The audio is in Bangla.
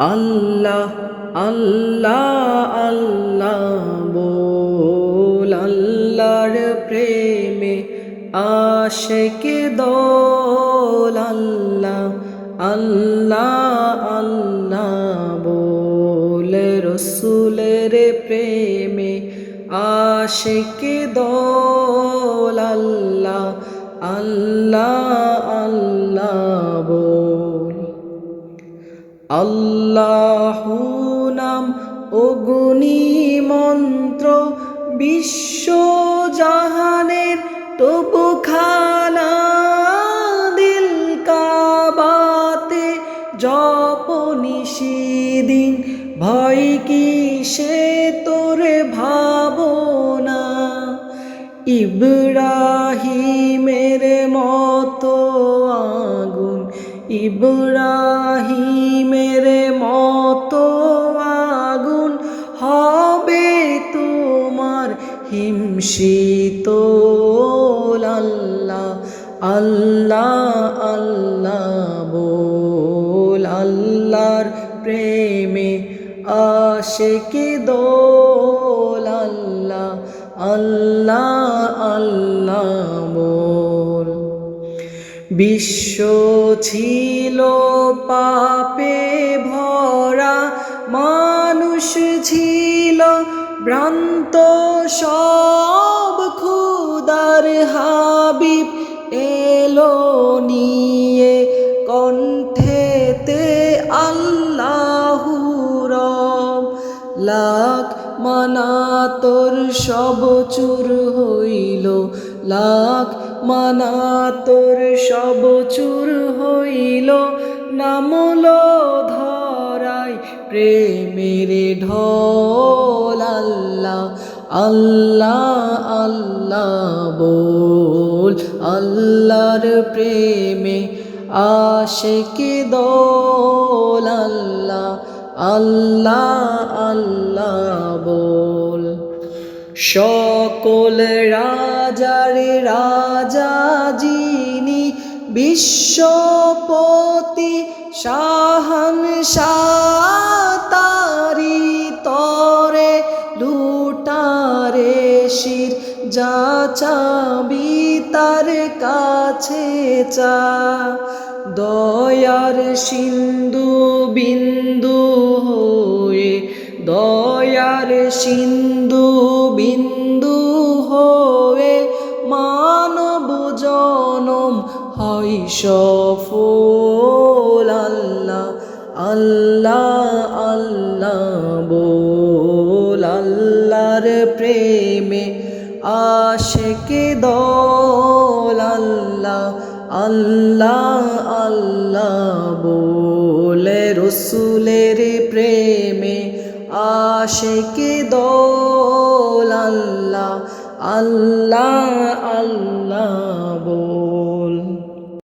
আল্লাহ আল্লাহ আল্লাহ বল, আল্লাহর প্রেমে আশিক দোল। আল্লাহ আল্লাহ আল্লাহ বল, রসুলের প্রেমে আশিক দোল। আল্লাহ আল্লাহ আল্লাহ বল। আল্লাহু নাম অগ্নি মন্ত্র, বিশ্ব জাহানের তবুখানা। দিল কাবাতে জপ নিশিদিন, ভয় কিসে তোর ভাবনা। ইব্রাহিমের মতো আগুন, ইব্রাহিমের মতো আগুন হবে তোমার হিমশীতল। আল্লাহ আল্লাহ আল্লাহ বল, আল্লাহর প্রেমে আশিক দোল। আল্লাহ আল্লাহ আল্লাহ বল। বিশ্ব ছিল পাপে ভরা, মানুষ ছিল ভ্রান্ত সব। খুদার হাবিব এলো নিয়ে কণ্ঠেতে আল্লাহু রব। লাখ মানাতর সব চুর হইল, লাখ মানাতর সব চুর হইল। নামলো ধরায় প্রেমের ঢল। আল্লাহ আল্লাহ আল্লাহ বল, আল্লাহর প্রেমে আশিক দোল। আল্লাহ আল্লাহ আল্লাহ বল। সকল রাজার রাজা যিনি, বিশ্বপতি শাহানশাহ। তারি তরে লুটারে শির, যা চাবি তার কাছে চা। দয়ার সিন্ধু বিন্দু হয়ে, দয়ার সিন্ধু বিন্দু হয়ে মানব জনম হয় সফল। আল্লাহ আল্লাহ আল্লাহ বল, আল্লাহর প্রেমে আশিক দোল। আল্লাহ আল্লাহ আল্লাহ বল, রসুলের প্রেমে আশিক দোল। আল্লাহ আল্লাহ আল্লাহ বল।